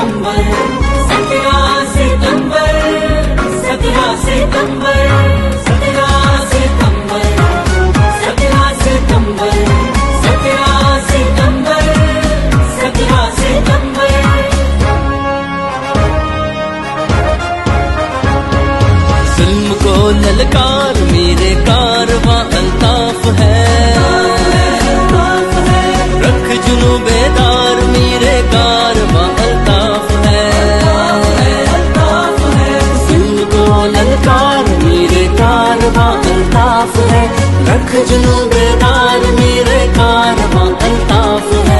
सितंबर, 17 सितंबर, 17 सितंबर, 17 सितंबर, 17 सितंबर, 17 सितंबर, 17 सितंबर। जुल्म को ललकार मेरे कारवां अल्ताफ है, रख जुनू बेदार मेरे कारवां अल्ताफ है। जुल्म को ललकार मेरे कारवां अल्ताफ है, रख जुनू बेदार मेरे कारवां अल्ताफ है।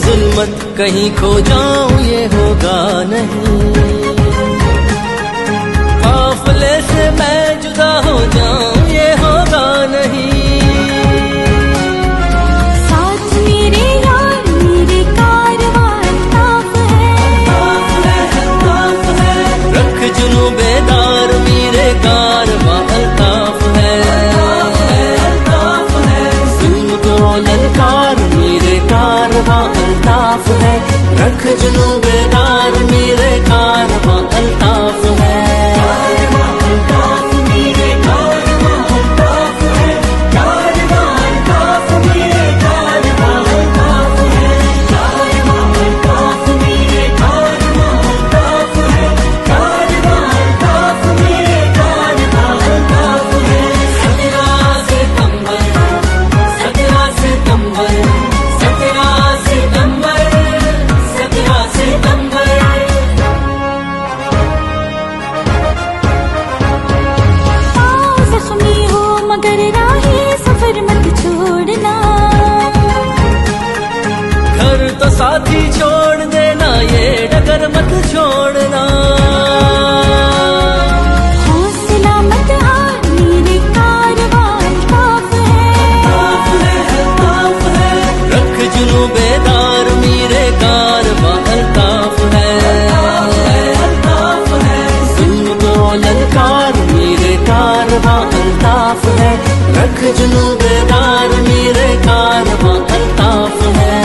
जुल्मत कहीं खो जाऊं ये होगा नहीं, काफिले से मैं जुदा हो जाऊं ये होगा नहीं। साथ मेरे यार मेरे कारवां अल्ताफ है, रख जुनू बेदार मेरे कारवां अल्ताफ है। जुल्म को ललकार मेरे कारवां अल्ताफ है, रख जुनू बेदार मेरे कारवां अल्ताफ है। मगर राही सफर मत छोड़ना, घर तो साथी छोड़ देना ये डगर मत छोड़ना। हौसला मत हार मेरे कारवां अल्ताफ है, रख जुनू बेदार मेरे कारवां अल्ताफ है। जुल्म को ललकार मेरे कारवां अल्ताफ है, रख जुनू बेदार मेरे कारवां अल्ताफ है।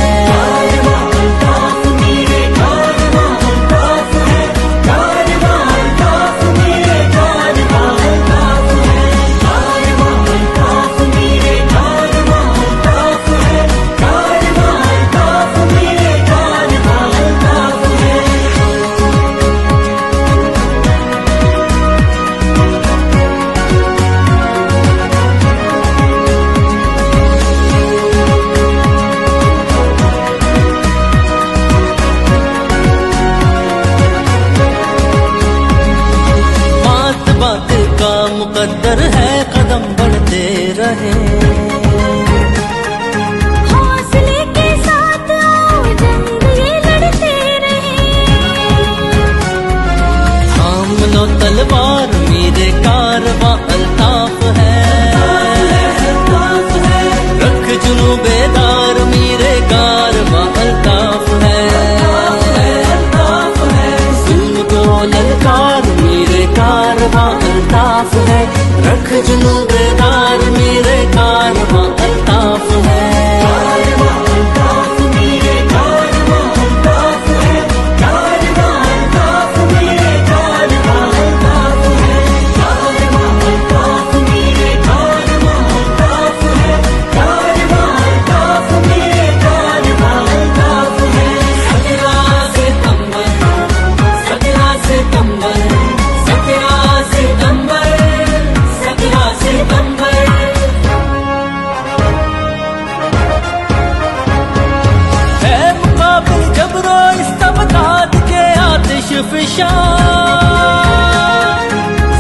मुकद्दर है कदम बढ़ते रहे, हौसले के साथ आओ जंग ये लड़ते रहे। थाम लो तलवार मेरे कारवां अल्ताफ है, रख जुनू बेदार मेरे कारवां अल्ताफ है। जुल्म को ललकार मेरे कारवां अल्ताफ है, रख जुनू बेदार मेरे कारवां अल्ताफ है।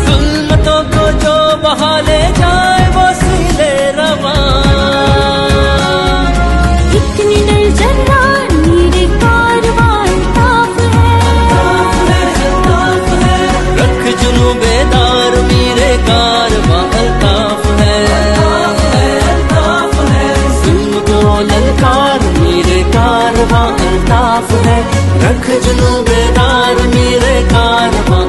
जुल्मतों को जो बहा ले जाए वो सी ले रहा कारवां अल्ताफ है, रख जुनून बेदार मेरे कारवां